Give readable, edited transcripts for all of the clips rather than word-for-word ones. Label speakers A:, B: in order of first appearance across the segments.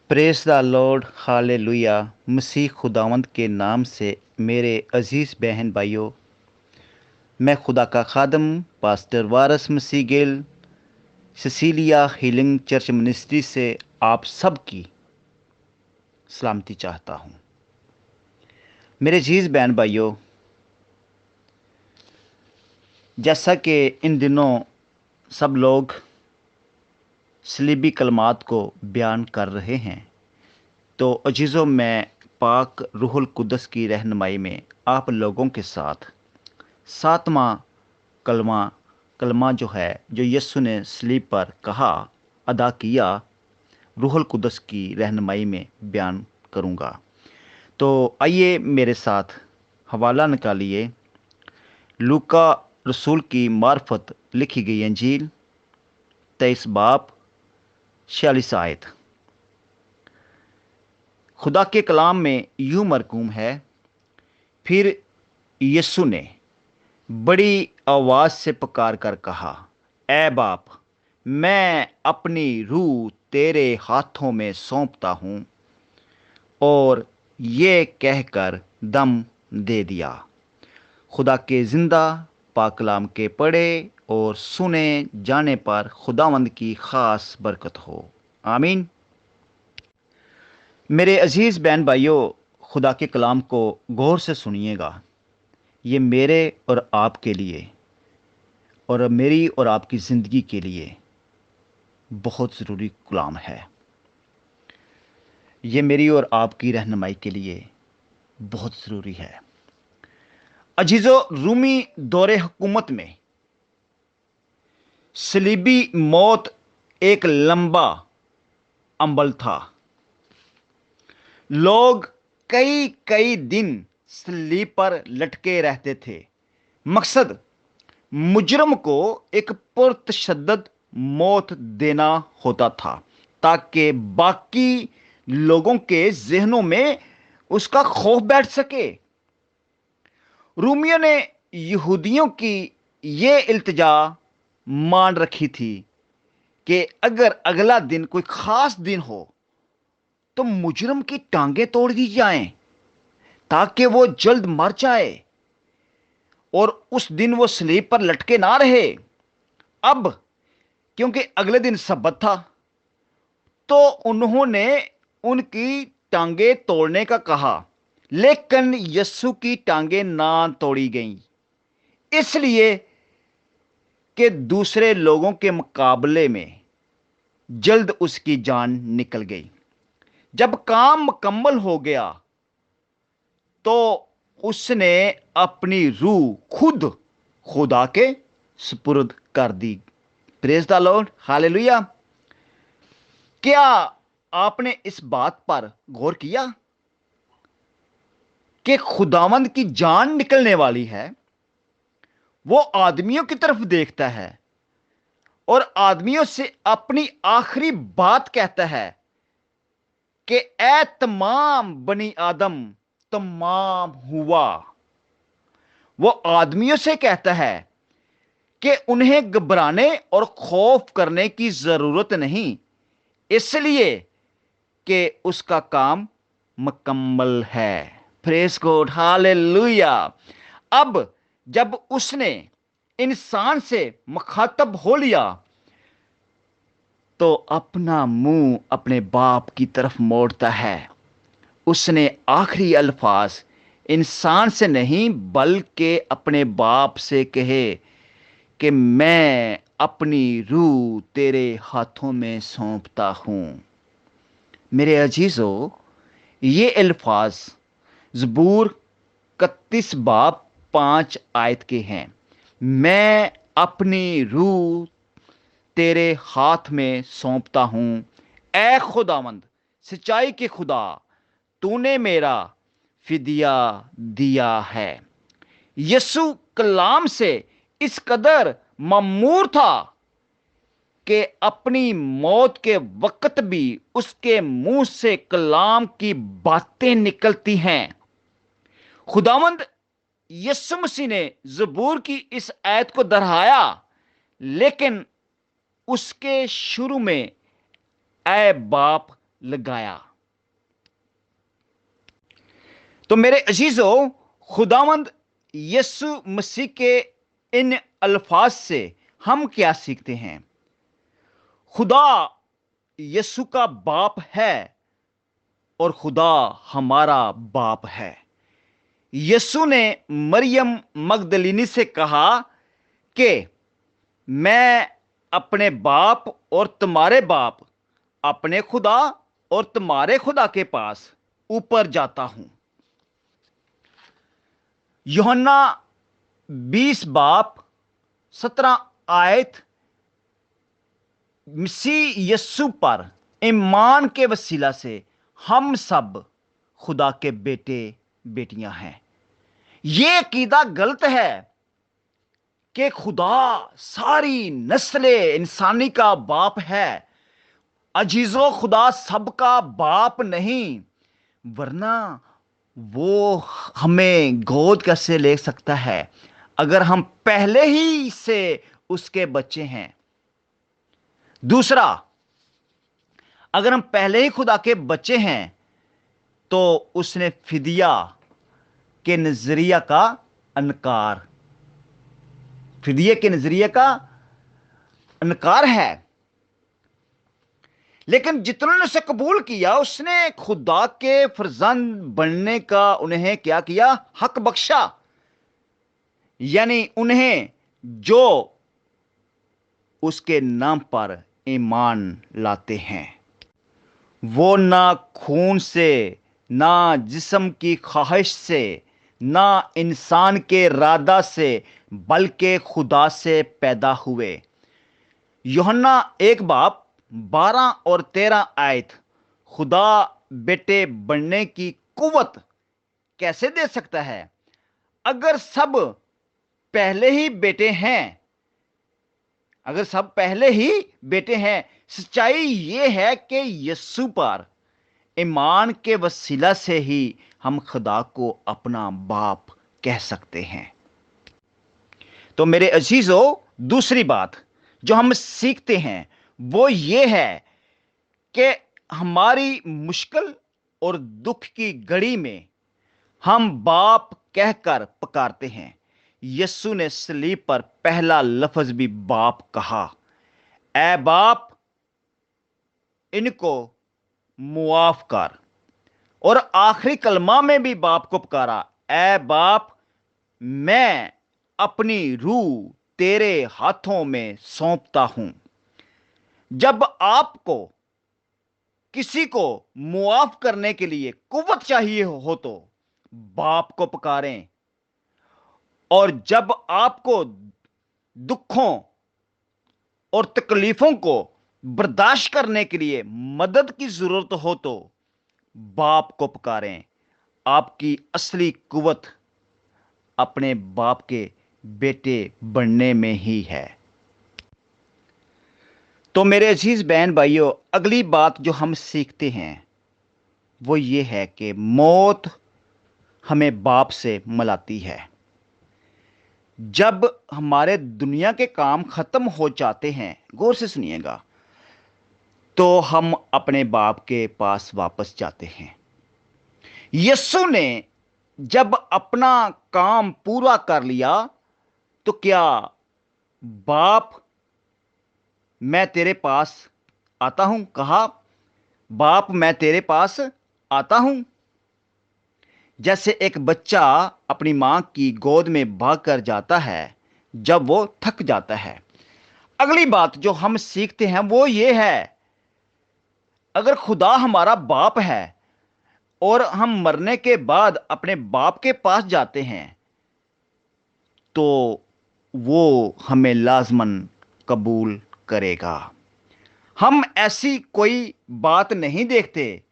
A: پریز دا lord, ہالےلویا۔ مسیح خداوند کے نام سے میرے عزیز بہن بھائیوں، میں خدا کا خادم پاسٹر وارث مسیح گیل سسیلیا ہیلنگ چرچ منسٹری سے آپ سب کی سلامتی چاہتا ہوں۔ میرے عزیز بہن بھائیوں، جیسا کہ ان دنوں سب لوگ صلیبی کلمات کو بیان کر رہے ہیں، تو عزیزوں، میں پاک روح القدس کی رہنمائی میں آپ لوگوں کے ساتھ ساتواں کلمہ جو یسوع نے صلیب پر کہا، ادا کیا، روح القدس کی رہنمائی میں بیان کروں گا۔ تو آئیے میرے ساتھ حوالہ نکالیے لوکا رسول کی معرفت لکھی گئی انجیل 23 باب 46 آیت۔ خدا کے کلام میں یوں مرقوم ہے، پھر یسوع نے بڑی آواز سے پکار کر کہا، اے باپ، میں اپنی روح تیرے ہاتھوں میں سونپتا ہوں، اور یہ کہہ کر دم دے دیا۔ خدا کے زندہ پاک کلام کے پڑھے اور سنے جانے پر خداوند کی خاص برکت ہو، آمین۔ میرے عزیز بہن بھائیوں، خدا کے کلام کو غور سے سنیے گا۔ یہ میرے اور آپ کے لیے، اور میری اور آپ کی زندگی کے لیے بہت ضروری کلام ہے۔ یہ میری اور آپ کی رہنمائی کے لیے بہت ضروری ہے۔ عزیزو، رومی دور حکومت میں صلیبی موت ایک لمبا عمل تھا۔ لوگ کئی دن صلیب پر لٹکے رہتے تھے۔ مقصد مجرم کو ایک پرتشدد موت دینا ہوتا تھا، تاکہ باقی لوگوں کے ذہنوں میں اس کا خوف بیٹھ سکے۔ رومیوں نے یہودیوں کی یہ التجا مان رکھی تھی کہ اگر اگلا دن کوئی خاص دن ہو تو مجرم کی ٹانگیں توڑ دی جائیں تاکہ وہ جلد مر جائے اور اس دن وہ صلیب پر لٹکے نہ رہے۔ اب کیونکہ اگلے دن سبت تھا، تو انہوں نے ان کی ٹانگیں توڑنے کا کہا، لیکن یسوع کی ٹانگیں نہ توڑی گئیں، اس لیے کہ دوسرے لوگوں کے مقابلے میں جلد اس کی جان نکل گئی۔ جب کام مکمل ہو گیا تو اس نے اپنی روح خود خدا کے سپرد کر دی۔ پریز دا لارڈ، ہالےلویا۔ کیا آپ نے اس بات پر غور کیا کہ خداوند کی جان نکلنے والی ہے؟ وہ آدمیوں کی طرف دیکھتا ہے اور آدمیوں سے اپنی آخری بات کہتا ہے کہ اے تمام بنی آدم، تمام ہوا۔ وہ آدمیوں سے کہتا ہے کہ انہیں گھبرانے اور خوف کرنے کی ضرورت نہیں، اس لیے کہ اس کا کام مکمل ہے۔ پریز گاڈ، ہالےلویا۔ اب جب اس نے انسان سے مخاطب ہو لیا تو اپنا منہ اپنے باپ کی طرف موڑتا ہے۔ اس نے آخری الفاظ انسان سے نہیں بلکہ اپنے باپ سے کہے کہ میں اپنی روح تیرے ہاتھوں میں سونپتا ہوں۔ میرے عزیزو، یہ الفاظ زبور 31 باب 5 آیت کے ہیں۔ میں اپنی روح تیرے ہاتھ میں سونپتا ہوں، اے خداوند، سچائی کے خدا، تو نے میرا فدیہ دیا ہے۔ یسوع کلام سے اس قدر مامور تھا کہ اپنی موت کے وقت بھی اس کے منہ سے کلام کی باتیں نکلتی ہیں۔ خداوند یسوع مسیح نے زبور کی اس آیت کو دہرایا، لیکن اس کے شروع میں اے باپ लगाया। तो मेरे अजीजों, खुदावंद यीशु मसीह के इन अल्फाज से हम क्या सीखते हैं? खुदा यीशु का बाप है और खुदा हमारा बाप है। यीशु ने मरियम मगदलिनी से कहा कि मैं अपने बाप और तुम्हारे बाप, अपने खुदा और तुम्हारे खुदा के पास ऊपर जाता हूं। यूहन्ना 20 बाप 17 आयत मसीह यीशु पर ईमान के वसीला से हम सब खुदा के बेटे बेटियां हैं। यह अकीदा गलत है कि खुदा सारी नस्ल इंसानी का बाप है। अजीजों, खुदा सबका बाप नहीं, वरना वो हमें गोद कैसे ले सकता है अगर हम पहले ही से उसके बच्चे हैं। दूसरा, अगर हम पहले ही खुदा के बच्चे हैं तो उसने फिदिया के नजरिया का इनकार, फिदिये के नजरिए का इनकार है। लेकिन जितनों ने उसे कबूल किया, उसने खुदा के फरजंद बनने का उन्हें क्या किया? हक बख्शा। यानी उन्हें जो उसके नाम पर ईमान लाते हैं, वो ना खून से, ना जिस्म की ख्वाहिश से, ना इंसान के इरादा से, बल्कि खुदा से पैदा हुए। यूहन्ना 1 बाप 12 और 13 आयत। खुदा बेटे बनने की कुव्वत कैसे दे सकता है अगर सब पहले ही बेटे हैं? अगर सब पहले ही बेटे हैं, सच्चाई यह है कि यीशु पर ईमान के वसीला से ही हम खुदा को अपना बाप कह सकते हैं। तो मेरे अजीजों, दूसरी बात जो हम सीखते हैं वो ये है कि हमारी मुश्किल और दुख की घड़ी में हम बाप कहकर पुकारते हैं। यीशु ने सलीब पर पहला लफ्ज भी बाप कहा, ऐ बाप इनको मुआफ कर। और आखिरी कलमा में भी बाप को पुकारा, ऐ बाप मैं अपनी रूह तेरे हाथों में सौंपता हूं। जब आपको किसी को मुआफ करने के लिए कुव्वत चाहिए हो तो बाप को पुकारें, और जब आपको दुखों और तकलीफों को बर्दाश्त करने के लिए मदद की जरूरत हो तो बाप को पुकारें। आपकी असली कुव्वत अपने बाप के बेटे बनने में ही है। तो मेरे अजीज बहन भाइयों, अगली बात जो हम सीखते हैं वो ये है कि मौत हमें बाप से मिलाती है। जब हमारे दुनिया के काम खत्म हो जाते हैं, गौर से सुनिएगा, तो हम अपने बाप के पास वापस जाते हैं। यीशु ने जब अपना काम पूरा कर लिया तो क्या बाप मैं तेरे पास आता हूं कहा? बाप मैं तेरे पास आता हूं। जैसे एक बच्चा अपनी मां की गोद में भागकर जाता है जब वो थक जाता है। अगली बात जो हम सीखते हैं वो ये है, अगर खुदा हमारा बाप है और हम मरने के बाद अपने बाप के पास जाते हैं तो वो हमें लाजमन कबूल करेगा। हम ऐसी कोई बात नहीं देखते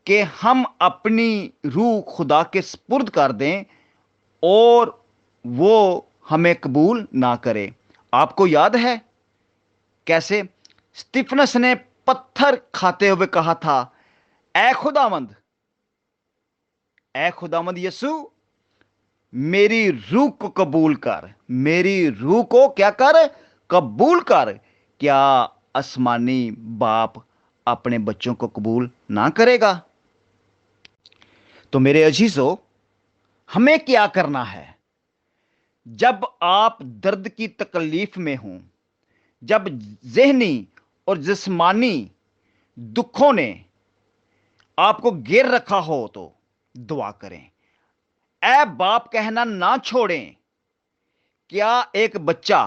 A: कि हम अपनी रूह खुदा के सुपुर्द कर दें और वो हमें कबूल ना करे। आपको याद है कैसे स्तिफनस ने पत्थर खाते हुए कहा था, ऐ खुदावंद यीशु मेरी रूह को कबूल कर, मेरी रूह को क्या कर? कबूल कर। क्या आसमानी बाप अपने बच्चों को कबूल ना करेगा? तो मेरे अजीजों, हमें क्या करना है? जब आप दर्द की तकलीफ में हों, जब ज़हनी और जिस्मानी दुखों ने आपको घेर रखा हो, तो दुआ करें। ऐ बाप कहना ना छोड़ें। क्या एक बच्चा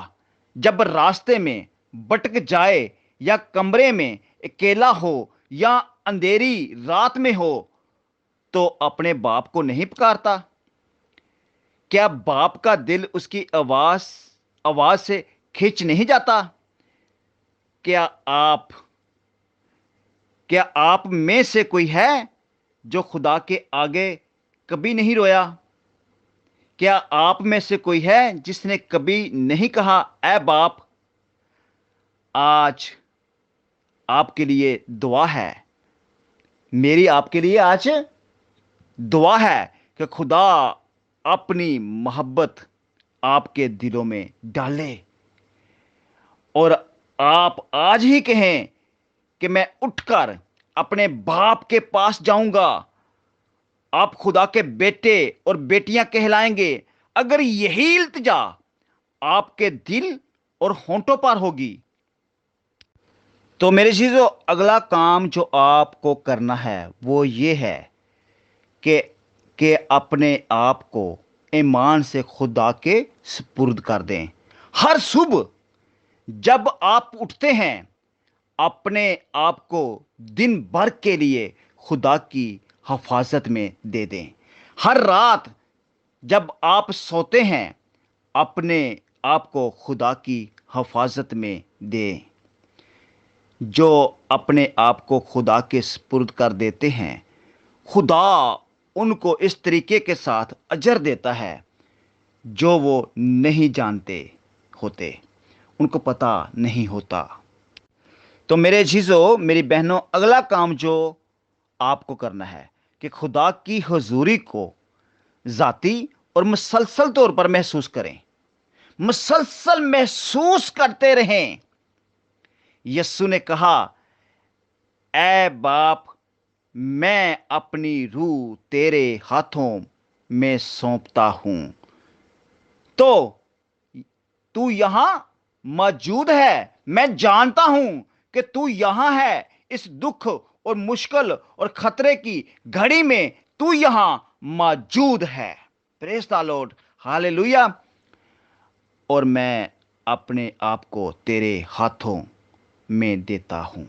A: जब रास्ते में भटक जाए या कमरे में अकेला हो या अंधेरी रात में हो तो अपने बाप को नहीं पुकारता? क्या बाप का दिल उसकी आवाज आवाज से खिंच नहीं जाता? क्या आप क्या आप में से कोई है जो खुदा के आगे कभी नहीं रोया? क्या आप में से कोई है जिसने कभी नहीं कहा, ऐ बाप? आज आपके लिए दुआ है, मेरी आपके लिए आज दुआ है कि खुदा अपनी मोहब्बत आपके दिलों में डाले और आप आज ही कहें कि मैं उठकर अपने बाप के पास जाऊंगा। आप खुदा के बेटे और बेटियां कहलाएंगे अगर यही इल्तिजा आपके दिल और होंठों पर होगी। तो मेरे चीजों, अगला काम जो आपको करना है वो ये है कि अपने आप को ईमान से खुदा के सुपुर्द कर दें। हर सुबह जब आप उठते हैं, अपने आप को दिन भर के लिए खुदा की हिफाजत में दे दें। हर रात जब आप सोते हैं, अपने आप को खुदा की हिफाजत में दें। जो अपने आप को खुदा के सुपुर्द कर देते हैं, खुदा उनको इस तरीके के साथ अजर देता है जो वो नहीं जानते होते, उनको पता नहीं होता। तो मेरे अजीजों, मेरी बहनों, अगला काम जो आपको करना है कि खुदा की हुजूरी को ज़ाती और मुसलसल तौर पर महसूस करें, मुसलसल महसूस करते रहें। यस्सु ने कहा, ऐ बाप, मैं अपनी रूह तेरे हाथों में सौंपता हूं। तो तू यहां मौजूद है, मैं जानता हूं कि तू यहां है। इस दुख और मुश्किल और खतरे की घड़ी में तू यहां मौजूद है। Praise the lord, hallelujah. और मैं अपने आप को तेरे हाथों में देता हूं।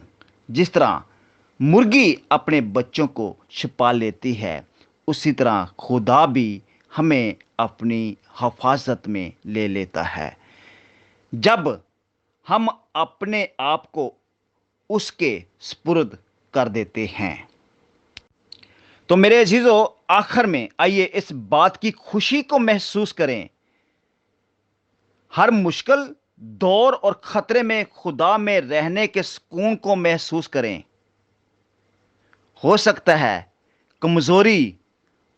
A: जिस तरह मुर्गी अपने बच्चों को छिपा लेती है, उसी तरह खुदा भी हमें अपनी हिफाजत में ले लेता है जब हम अपने आप को उसके सुपुर्द कर देते हैं। तो मेरे अजीजों, आखिर में आइए इस बात की खुशी को महसूस करें। हर मुश्किल दौर और खतरे में खुदा में रहने के सुकून को महसूस करें। हो सकता है कमजोरी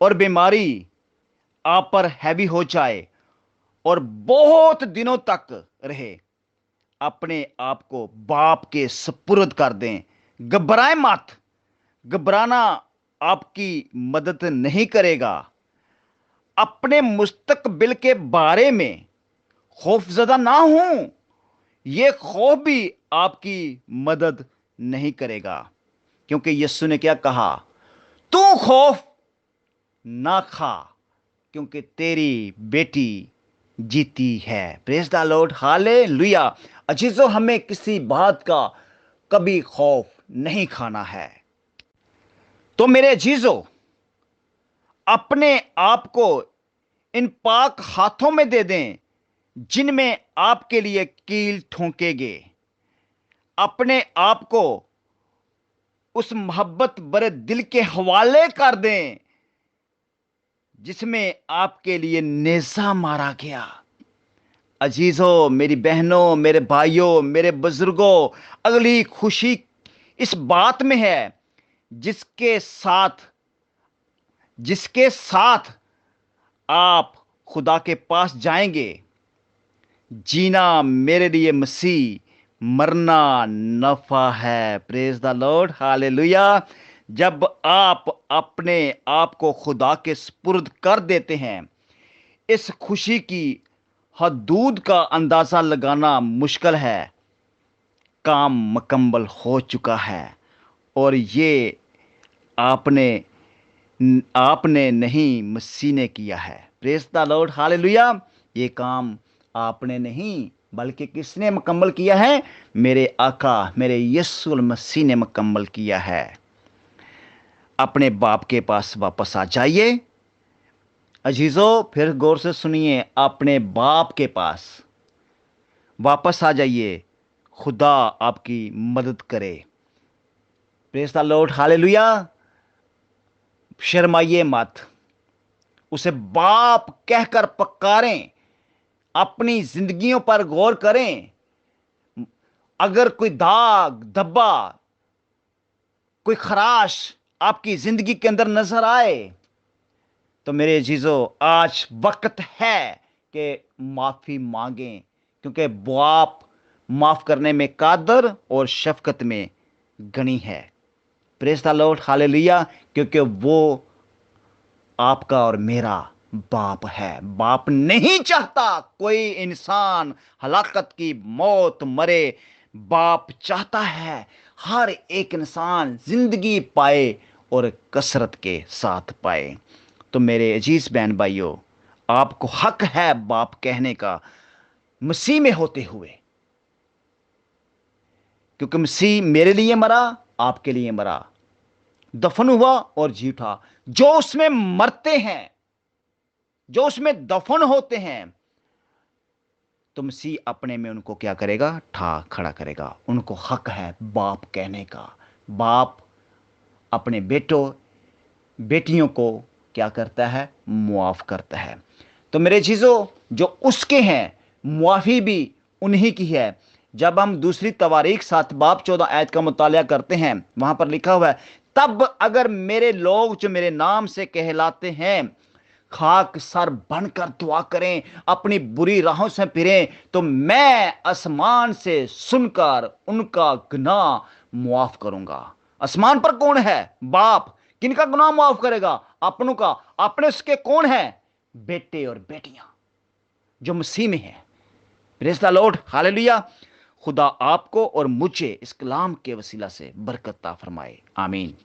A: और बीमारी आप पर हैवी हो जाए और बहुत दिनों तक रहे। अपने आप को बाप के सुपुर्द कर दें। घबराएं मत। घबराना आपकी मदद नहीं करेगा। अपने मुस्तकबिल के बारे में खौफजदा ना हो। यह खौफ भी आपकी मदद नहीं करेगा, क्योंकि यीशु ने क्या कहा, तू खौफ ना खा क्योंकि तेरी बेटी जीती है। Praise the lord, hallelujah. अजीजों, हमें किसी बात का कभी खौफ नहीं खाना है। तो मेरे अजीजों, अपने आप को इन पाक हाथों में दे दें जिनमें आपके लिए कील ठोंकेंगे। अपने आप को उस मोहब्बत भरे दिल के हवाले कर दें जिसमें आपके लिए नेज़ा मारा गया। अजीजों, मेरी बहनों, मेरे भाइयों, मेरे बुजुर्गों, अगली खुशी इस बात में है जिसके साथ आप खुदा के पास जाएंगे। जीना मेरे लिए मसीह मरना नफा है। Praise the lord, hallelujah. जब आप अपने आप को खुदा के सुपुर्द कर देते हैं, इस खुशी की हदूद का अंदाजा लगाना मुश्किल है। काम मुकम्मल हो चुका है और ये आपने आपने नहीं, मसीह ने किया है। Praise the lord, hallelujah. ये काम आपने नहीं बल्कि किसने मुकम्मल किया है? मेरे आका, मेरे यीशु मसीह ने मुकम्मल किया है। अपने बाप के पास वापस आ जाइए अजीजों, फिर गौर से सुनिए, अपने बाप के पास वापस आ जाइए। खुदा आपकी मदद करे। Praise the lord, hallelujah. शर्माइए मत, उसे बाप कहकर पुकारें, अपनी जिंदगियों पर गौर करें। अगर कोई दाग धब्बा, कोई खराश आपकी जिंदगी के अंदर नजर आए तो मेरे अजीजों, आज वक्त है कि माफी मांगें, क्योंकि बाप माफ करने में कादर और शफकत में गनी है। Praise the lord, hallelujah. क्योंकि वो आपका और मेरा बाप है। बाप नहीं चाहता कोई इंसान हलाकत की मौत मरे। बाप चाहता है हर एक इंसान जिंदगी पाए और कसरत के साथ पाए। तो मेरे अजीज बहन भाइयों, आपको हक है बाप कहने का, मसीह में होते हुए, क्योंकि मसीह मेरे लिए मरा, आपके लिए मरा, दफन हुआ और जी उठा। जो उसमें मरते हैं, जो उसमें दफन होते हैं, तो मसीह अपने में उनको क्या करेगा? ठा खड़ा करेगा। उनको हक है बाप कहने का। बाप अपने बेटों बेटियों को क्या करता है? मुआफ करता है। तो मेरे चीजों, जो उसके हैं, मुआफी भी उन्हीं की है। जब हम दूसरी तवारीख 7 बाब 14 आयत का मुतालिया करते हैं, वहां पर लिखा हुआ है, तब अगर मेरे लोग जो मेरे नाम से कहलाते हैं खाक सर बनकर दुआ करें, अपनी बुरी राहों से फिरें, तो मैं आसमान से सुनकर उनका गुनाह मुआफ करूंगा। आसमान पर कौन है? बाप। किनका गुनाह मुआफ करेगा? अपनों का। अपने उसके कौन है? बेटे और बेटियां जो मसीह में है। Praise the lord, hallelujah. खुदा आपको और मुझे इस कलाम के वसीला से बरकत ता फरमाए। आमीन।